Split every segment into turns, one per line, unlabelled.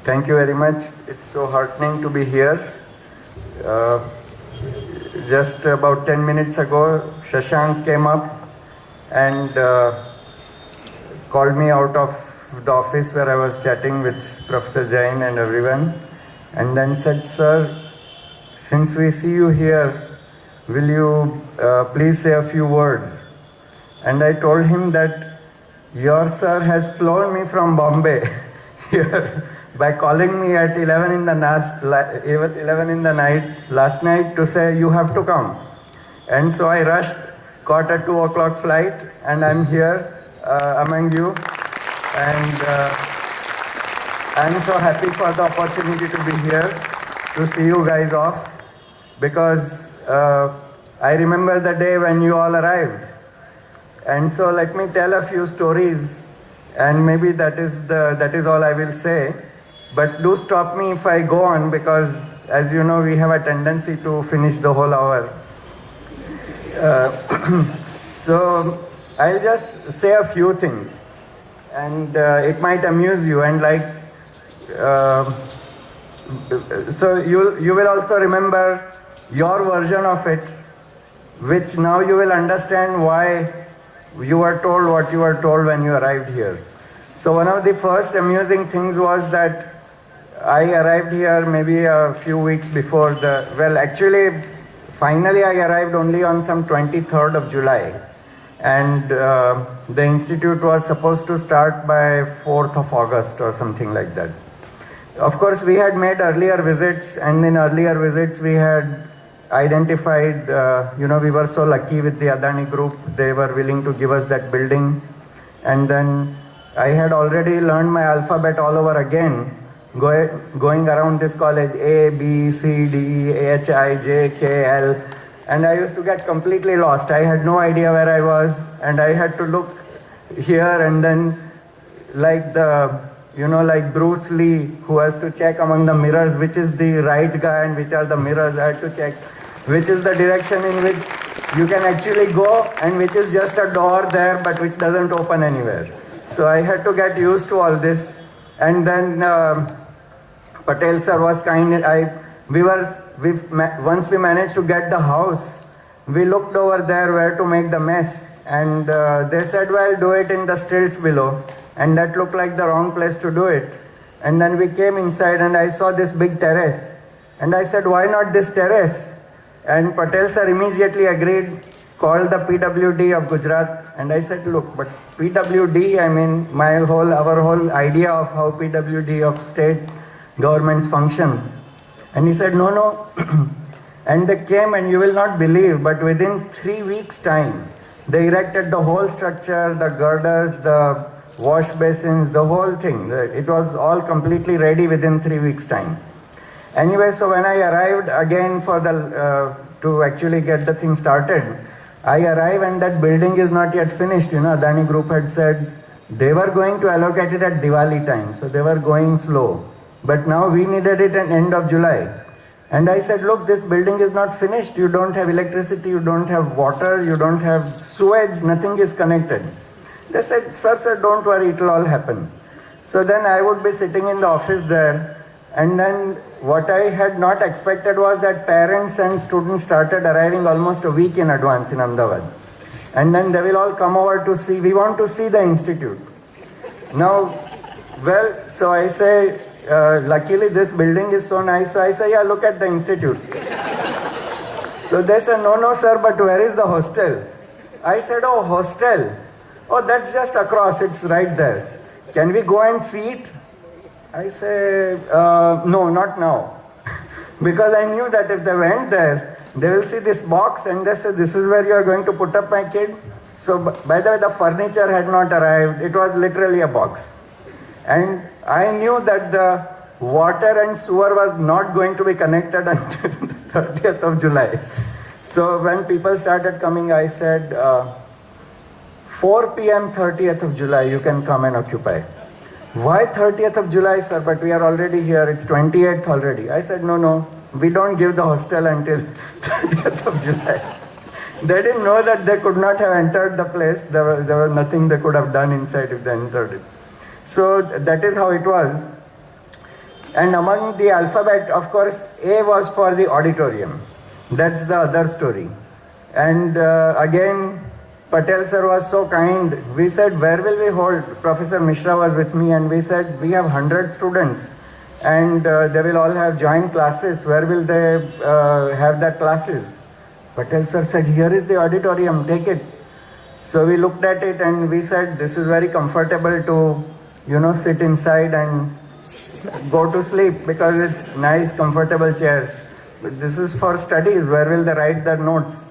Thank you very much. It's so heartening to be here. Uh, just about 10 minutes ago, Shashank came up and called me out of the office where I was chatting with Professor Jain and everyone, and then said, "Sir, since we see you here, will you please say a few words?" And I told him that your sir has flown me from Bombay here by calling me at 11 in the night last night to say you have to come. And so I rushed, caught a 2 o'clock flight, and I'm here among you. And I'm so happy for the opportunity to be here to see you guys off, because I remember the day when you all arrived. And so let me tell a few stories, and maybe that is all I will say. But do stop me if I go on, because as you know, we have a tendency to finish the whole hour. So I'll just say a few things, and it might amuse you. And so you will also remember your version of it, which now you will understand why you were told what you were told when you arrived here. So one of the first amusing things was that I arrived here maybe a few weeks before finally I arrived only on some 23rd of July. And the institute was supposed to start by 4th of August or something like that. Of course, we had made earlier visits, and in earlier visits we had identified, we were so lucky with the Adani group. They were willing to give us that building. And then I had already learned my alphabet all over again, going around this college, A, B, C, D, H, I, J, K, L. And I used to get completely lost. I had no idea where I was, and I had to look here and then, like Bruce Lee, who has to check among the mirrors which is the right guy and which are the mirrors. I had to check which is the direction in which you can actually go and which is just a door there but which doesn't open anywhere. So I had to get used to all this. And then Patel sir was kind. Once we managed to get the house, we looked over there where to make the mess, and they said, well, do it in the stilts below, and that looked like the wrong place to do it. And then we came inside and I saw this big terrace, and I said, why not this terrace? And Patel sir immediately agreed, called the PWD of Gujarat, and I said, look, but PWD, I mean, our whole idea of how PWD of state governments function. And he said, no. And they came, and you will not believe, but within 3 weeks' time, they erected the whole structure, the girders, the wash basins, the whole thing. It was all completely ready within 3 weeks' time. Anyway, so when I arrived again to actually get the thing started, I arrived and that building is not yet finished. Adani Group had said they were going to allocate it at Diwali time, so they were going slow. But now we needed it at end of July. And I said, look, this building is not finished. You don't have electricity, you don't have water, you don't have sewage, nothing is connected. They said, sir, don't worry, it will all happen. So then I would be sitting in the office there, and then what I had not expected was that parents and students started arriving almost a week in advance in Ahmedabad. And then they will all come over to see, we want to see the institute. Now, so I say, luckily this building is so nice, so I say, yeah, look at the institute. So they said, no, sir, but where is the hostel? I said, oh, hostel. Oh, that's just across, it's right there. Can we go and see it? I say, no, not now. Because I knew that if they went there, they will see this box and they say, this is where you are going to put up my kid. So, by the way, the furniture had not arrived. It was literally a box. And I knew that the water and sewer was not going to be connected until the 30th of July. So when people started coming, I said, 4 p.m. 30th of July, you can come and occupy. Why 30th of July, sir? But we are already here. It's 28th already. I said, no, we don't give the hostel until 30th of July. They didn't know that they could not have entered the place. There was nothing they could have done inside if they entered it. So that is how it was. And among the alphabet, of course, A was for the auditorium. That's the other story. And again, Patel sir was so kind. We said, where will we hold? Professor Mishra was with me, and we said, we have 100 students and they will all have joint classes. Where will they have their classes? Patel sir said, here is the auditorium, take it. So we looked at it and we said, this is very comfortable to, sit inside and go to sleep because it's nice, comfortable chairs. But this is for studies. Where will they write their notes?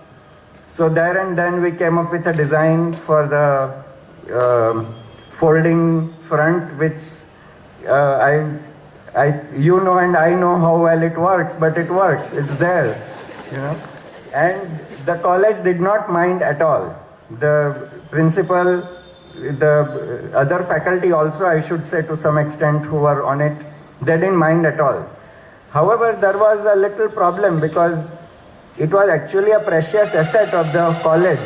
So there and then we came up with a design for the folding front, which and I know how well it works, but it works. It's there, And the college did not mind at all. The principal, the other faculty also, I should say to some extent, who were on it, they didn't mind at all. However, there was a little problem because it was actually a precious asset of the college.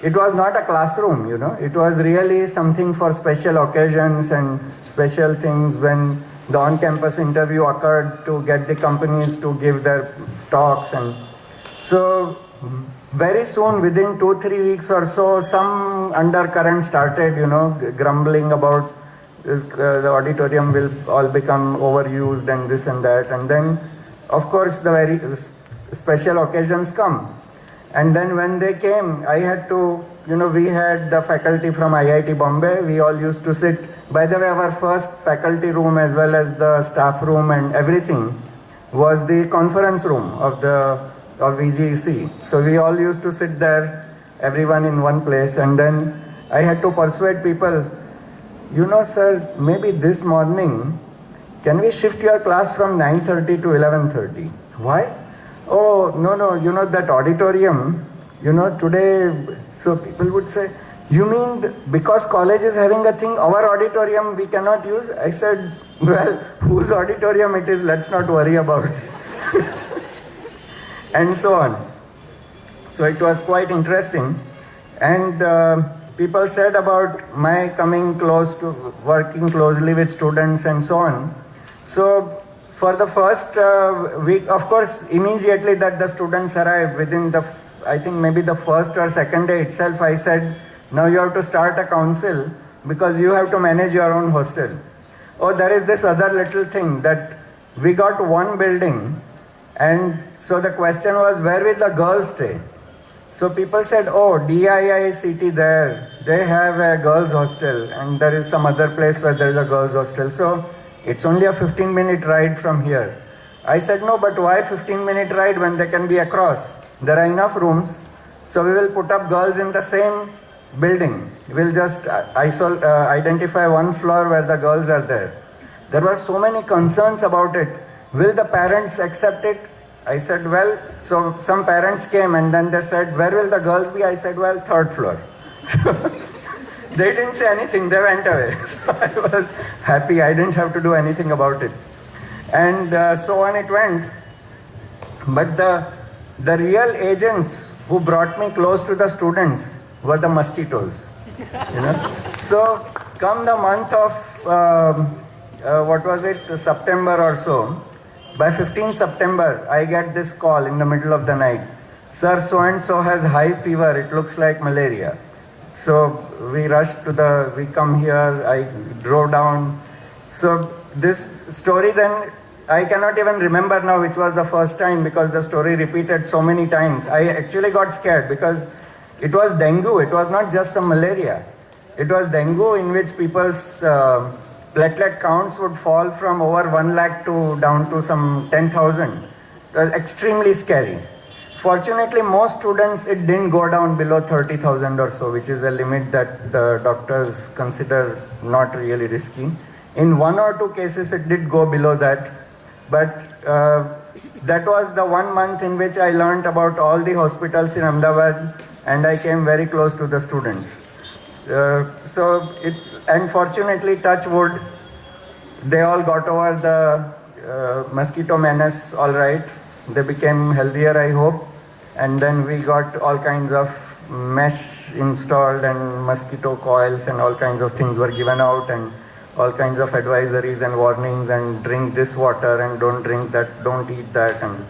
It was not a classroom, It was really something for special occasions and special things when the on-campus interview occurred to get the companies to give their talks. And so very soon, within 2-3 weeks or so, some undercurrent started, grumbling about the auditorium will all become overused and this and that. And then, of course, the very special occasions come. And then when they came, I had to, we had the faculty from IIT Bombay. We all used to sit. By the way, our first faculty room as well as the staff room and everything was the conference room of VGEC. So we all used to sit there, everyone in one place. And then I had to persuade people, sir, maybe this morning, can we shift your class from 9:30 to 11:30? Why? Oh, no, that auditorium, today, so people would say, you mean because college is having a thing, our auditorium we cannot use? I said, well, whose auditorium it is, let's not worry about it. And so on. So it was quite interesting. And people said about my coming close to working closely with students and so on. So for the first week, of course, immediately that the students arrived, within I think maybe the first or second day itself, I said, now you have to start a council because you have to manage your own hostel. Oh, there is this other little thing that we got one building, and so the question was, where will the girls stay? So people said, oh, DIICT there, they have a girls' hostel, and there is some other place where there is a girls' hostel. So it's only a 15-minute ride from here. I said, no, but why 15-minute ride when they can be across? There are enough rooms. So we will put up girls in the same building. We'll just identify one floor where the girls are there. There were so many concerns about it. Will the parents accept it? I said, well, so some parents came and then they said, where will the girls be? I said, well, third floor. So they didn't say anything, they went away. So I was happy, I didn't have to do anything about it. And so on it went. But the real agents who brought me close to the students were the mosquitoes. So come the month of, September or so, by 15th September, I get this call in the middle of the night. Sir, so-and-so has high fever, it looks like malaria. So we rushed we come here, I drove down. So this story then, I cannot even remember now which was the first time because the story repeated so many times. I actually got scared because it was dengue, it was not just some malaria. It was dengue in which people's platelet counts would fall from over 1 lakh down to some 10,000. It was extremely scary. Fortunately, most students, it didn't go down below 30,000 or so, which is a limit that the doctors consider not really risky. In 1 or 2 cases, it did go below that. But that was the 1 month in which I learned about all the hospitals in Ahmedabad, and I came very close to the students. And fortunately, touch wood, they all got over the mosquito menace all right. They became healthier, I hope. And then we got all kinds of mesh installed and mosquito coils and all kinds of things were given out, and all kinds of advisories and warnings, and drink this water and don't drink that, don't eat that. And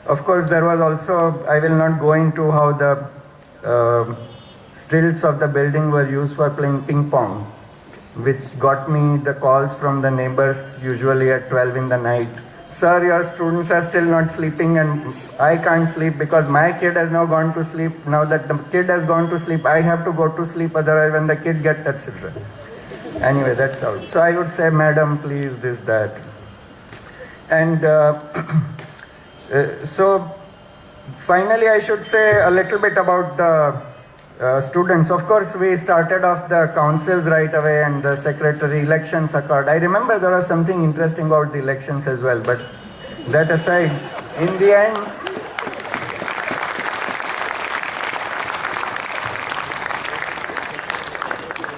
of course, there was also, I will not go into how the stilts of the building were used for playing ping pong, which got me the calls from the neighbors usually at 12 in the night. Sir, your students are still not sleeping and I can't sleep because my kid has now gone to sleep. Now that the kid has gone to sleep, I have to go to sleep, otherwise when the kid gets, etc. Anyway, that's out. So I would say, madam, please, this, that. And so finally, I should say a little bit about the students. Of course, we started off the councils right away and the secretary elections occurred. I remember there was something interesting about the elections as well, but that aside, in the end,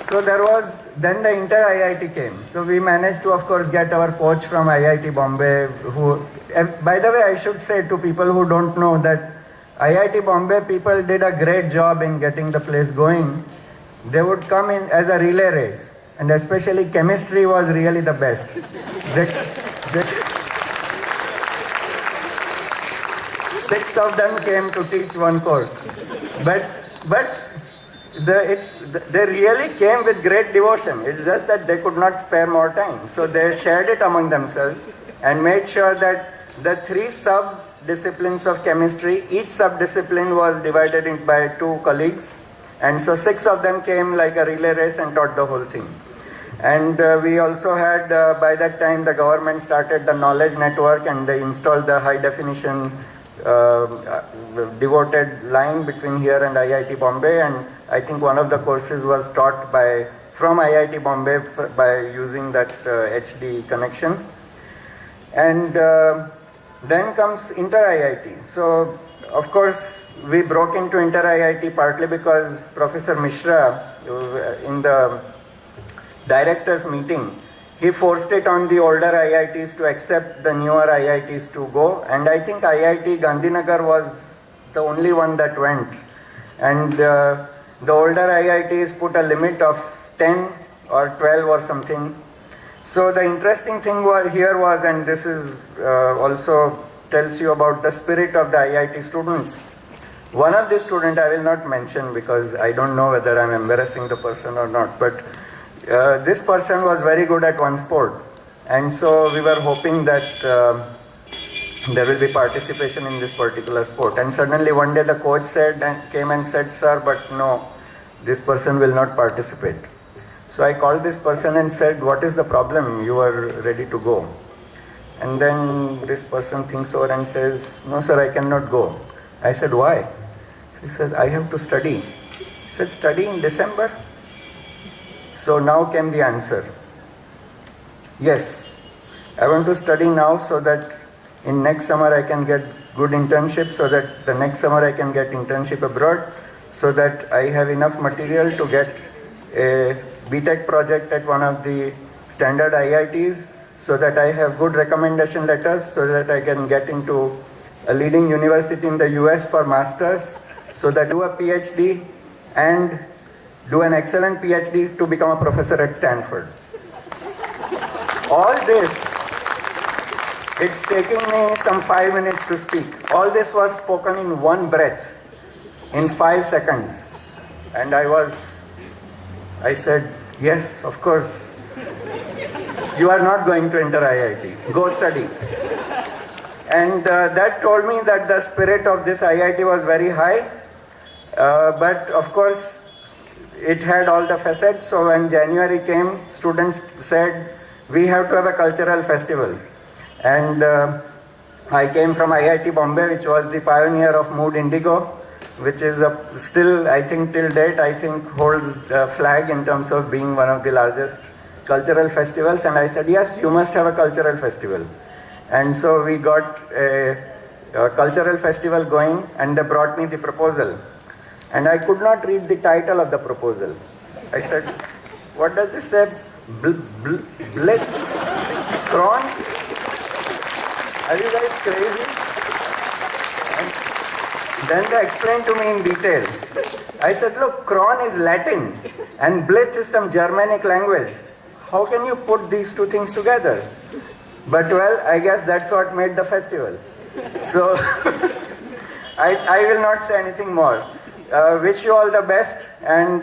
so there was, then the inter-IIT came. So we managed to, of course, get our coach from IIT Bombay, who, by the way, I should say to people who don't know that IIT Bombay people did a great job in getting the place going. They would come in as a relay race, and especially chemistry was really the best. Six of them came to teach one course, but they really came with great devotion. It's just that they could not spare more time, so they shared it among themselves and made sure that the three sub-disciplines of chemistry, each sub-discipline was divided in by two colleagues, and so six of them came like a relay race and taught the whole thing. And we also had, by that time, the government started the knowledge network and they installed the high definition devoted line between here and IIT Bombay, and I think one of the courses was taught from IIT Bombay by using that HD connection. And then comes inter-IIT. So, of course, we broke into inter-IIT partly because Professor Mishra, in the directors meeting, he forced it on the older IITs to accept the newer IITs to go, and I think IIT Gandhinagar was the only one that went. And the older IITs put a limit of 10 or 12 or something. So the interesting thing here was, and this is also tells you about the spirit of the IIT students. One of the students I will not mention because I don't know whether I'm embarrassing the person or not, but this person was very good at one sport, and so we were hoping that there will be participation in this particular sport. And suddenly one day the coach came and said, sir, but no, this person will not participate. So I called this person and said, what is the problem? You are ready to go. And then this person thinks over and says, no sir, I cannot go. I said, why? So he says, I have to study. He said, study in December? So now came the answer. Yes, I want to study now so that in next summer I can get good internship, so that the next summer I can get internship abroad, so that I have enough material to get a BTech project at one of the standard IITs, so that I have good recommendation letters, so that I can get into a leading university in the US for masters, so that I do a PhD and do an excellent PhD to become a professor at Stanford. All this, it's taking me some 5 minutes to speak. All this was spoken in one breath, in 5 seconds. And I said, yes, of course. You are not going to enter IIT. Go study. And that told me that the spirit of this IIT was very high. But of course, it had all the facets. So when January came, students said, we have to have a cultural festival. And I came from IIT Bombay, which was the pioneer of Mood Indigo, which is still, I think till date, holds the flag in terms of being one of the largest cultural festivals. And I said, yes, you must have a cultural festival. And so we got a cultural festival going, and they brought me the proposal. And I could not read the title of the proposal. I said, what does this say? Blith? Cron? Are you guys crazy? And then they explained to me in detail. I said, look, Cron is Latin and Blith is some Germanic language. how can you put these two things together? But well, I guess that's what made the festival. So I will not say anything more. Wish you all the best, and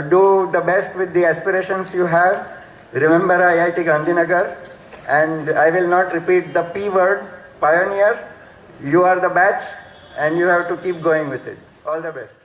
do the best with the aspirations you have. Remember IIT Gandhinagar, and I will not repeat the P word, pioneer. You are the batch, and you have to keep going with it. All the best.